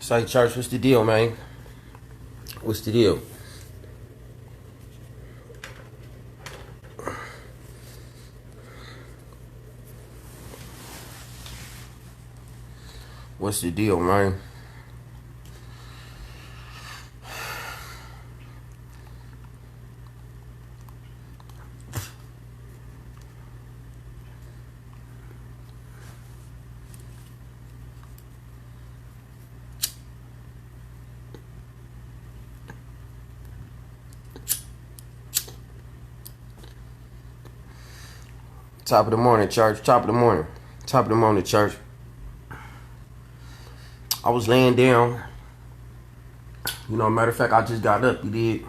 Say, church, what's the deal, man? What's the deal? What's the deal, man? Top of the morning, church. Top of the morning. Top of the morning, church. I was laying down. Matter of fact, I just got up, you did.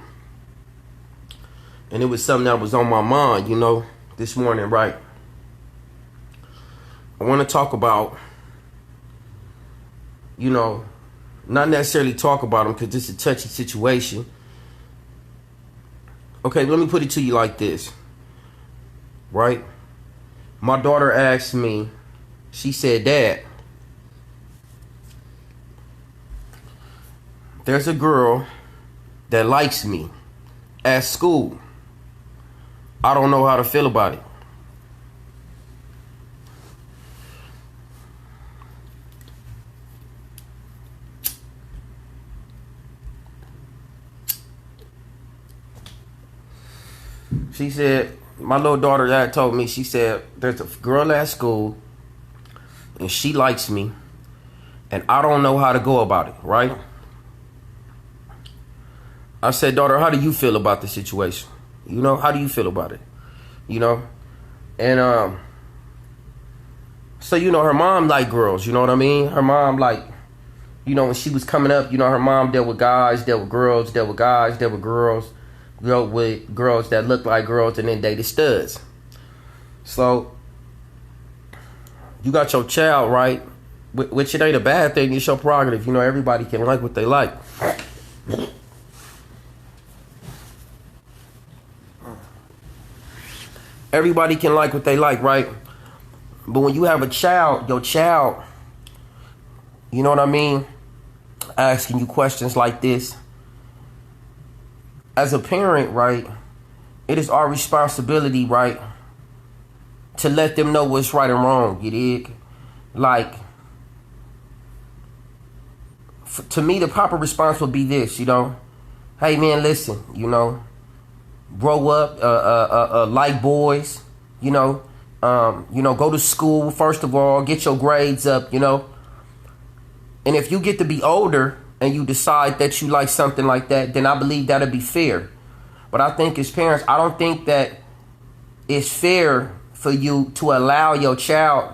And it was something that was on my mind, this morning, right? I want to talk about, not necessarily talk about them because it's a touchy situation. Okay, let me put it to you like this, right? My daughter asked me, she said, Dad, there's a girl that likes me at school. I don't know how to feel about it. She said, my little daughter that told me, she said, there's a girl at school and she likes me and I don't know how to go about it, right? I said, daughter, how do you feel about the situation? How do you feel about it? And so, her mom liked girls, you know what I mean? Her mom when she was coming up, her mom dealt with guys, dealt with girls, dealt with guys, dealt with girls. With girls that look like girls and then dated studs. So you got your child, right? Which it ain't a bad thing. It's your prerogative. Everybody can like what they like. Everybody can like what they like, right? But when you have a child, your child, you know what I mean, asking you questions like this, as a parent, right, it is our responsibility, right, to let them know what's right and wrong, you dig? To me, the proper response would be this, hey, man, listen, grow up, like boys, go to school, first of all, get your grades up, and if you get to be older, and you decide that you like something like that, then I believe that'll be fair. But I think as parents, I don't think that it's fair for you to allow your child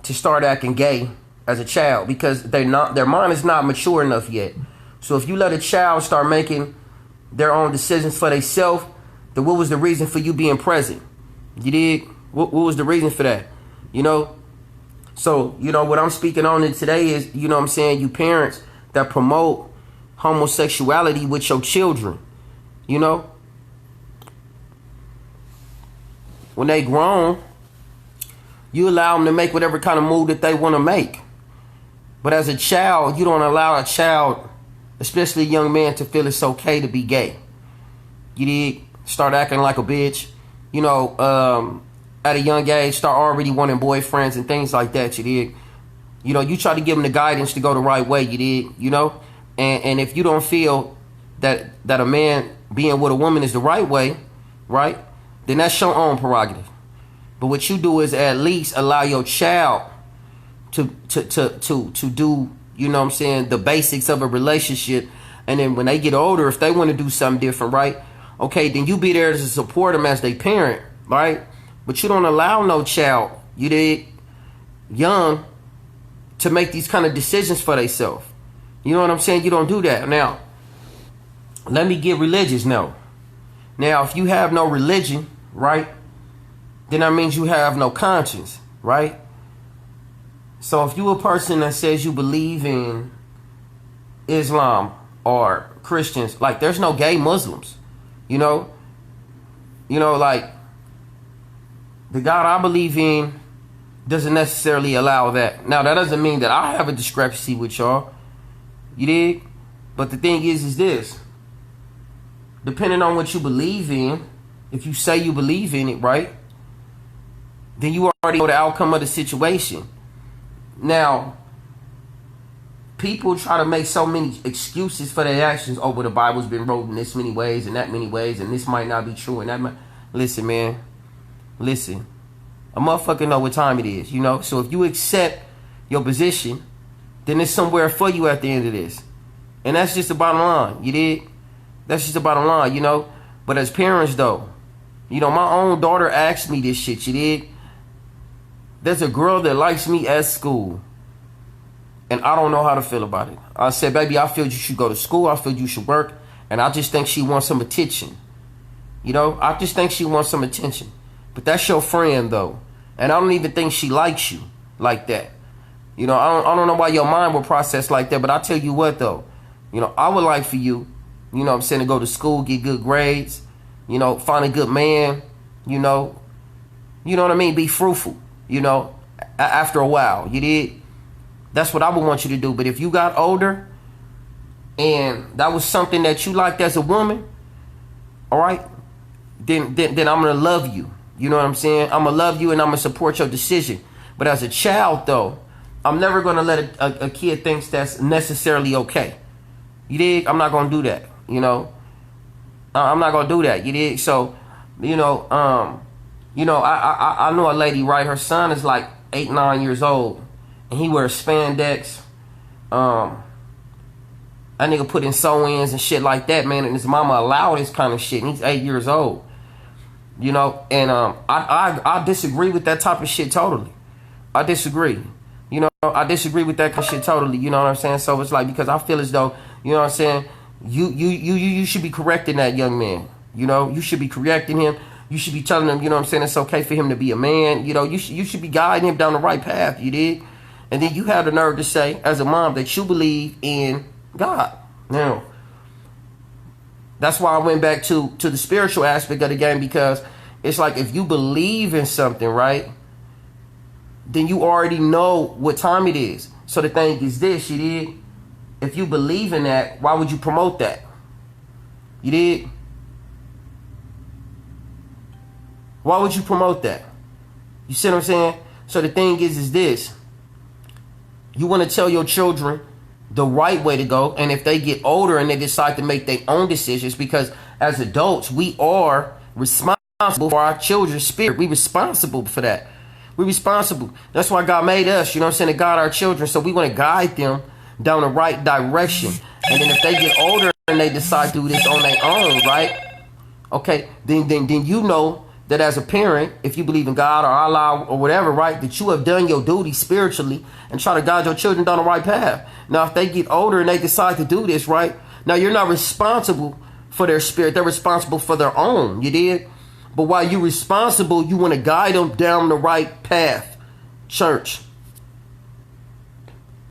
to start acting gay as a child because their mind is not mature enough yet. So if you let a child start making their own decisions for themselves, then what was the reason for you being present? You dig? What was the reason for that? So, what I'm speaking on today is, you parents that promote homosexuality with your children, when they grown, you allow them to make whatever kind of move that they want to make. But as a child, you don't allow a child, especially a young man, to feel it's okay to be gay. You dig? Start acting like a bitch, at a young age, start already wanting boyfriends and things like that, you dig? You try to give them the guidance to go the right way, you did, And if you don't feel that a man being with a woman is the right way, right, then that's your own prerogative. But what you do is at least allow your child to do, the basics of a relationship. And then when they get older, if they want to do something different, right, okay, then you be there to support them as their parent, right? But you don't allow no child, you did, young, to make these kind of decisions for themselves. You know what I'm saying? You don't do that. Now, let me get religious now. Now, if you have no religion, right, then that means you have no conscience, right? So if you a person that says you believe in Islam or Christians, there's no gay Muslims, the God I believe in doesn't necessarily allow that. Now, that doesn't mean that I have a discrepancy with y'all. You dig? But the thing is this. Depending on what you believe in, if you say you believe in it, right? Then you already know the outcome of the situation. Now, people try to make so many excuses for their actions. Oh, but the Bible's been wrote in this many ways and that many ways, and this might not be true. And that might... Listen, man. Listen. A motherfucker know what time it is, you know? So if you accept your position, then there's somewhere for you at the end of this. And that's just the bottom line, you dig? That's just the bottom line, you know? But as parents, though, you know, my own daughter asked me this shit, you dig? There's a girl that likes me at school, and I don't know how to feel about it. I said, baby, I feel you should go to school. I feel you should work. And I just think she wants some attention. You know, I just think she wants some attention. But that's your friend, though. And I don't even think she likes you like that. You know, I don't know why your mind will process like that. But I tell you what, though. You know, I would like for you, you know what I'm saying, to go to school, get good grades. You know, find a good man. You know what I mean? Be fruitful, you know, after a while. You did? That's what I would want you to do. But if you got older and that was something that you liked as a woman, all right, then I'm going to love you. You know what I'm saying? I'm going to love you and I'm going to support your decision. But as a child, though, I'm never going to let a kid think that's necessarily okay. You dig? I'm not going to do that, you know. I'm not going to do that, you dig? So, you know, I know a lady, right? Her son is like 8, 9 years old. And he wears spandex. That nigga put in sew-ins and shit like that, man. And his mama allowed this kind of shit. And he's 8 years old. You know, and I disagree with that type of shit totally. I disagree. You know, I disagree with that kind of shit totally. You know what I'm saying? So it's like, because I feel as though, you know what I'm saying, you should be correcting that young man. You know, you should be correcting him. You should be telling him, you know what I'm saying, it's okay for him to be a man. You know, you should be guiding him down the right path, you dig? And then you have the nerve to say, as a mom, that you believe in God. Now, that's why I went back to the spiritual aspect of the game, because it's like, if you believe in something, right, then you already know what time it is. So the thing is this, you dig? If you believe in that, why would you promote that? You dig? Why would you promote that? You see what I'm saying? So the thing is this. You want to tell your children the right way to go. And if they get older and they decide to make their own decisions, because as adults, we are responsible for our children's spirit. We're responsible for that. We're responsible. That's why God made us, you know what I'm saying, to guide our children. So we want to guide them down the right direction. And then if they get older and they decide to do this on their own, right? Okay, then you know that as a parent, if you believe in God or Allah or whatever, right, that you have done your duty spiritually and try to guide your children down the right path. Now, if they get older and they decide to do this, right, now you're not responsible for their spirit. They're responsible for their own, you did? But while you're responsible, you want to guide them down the right path. Church.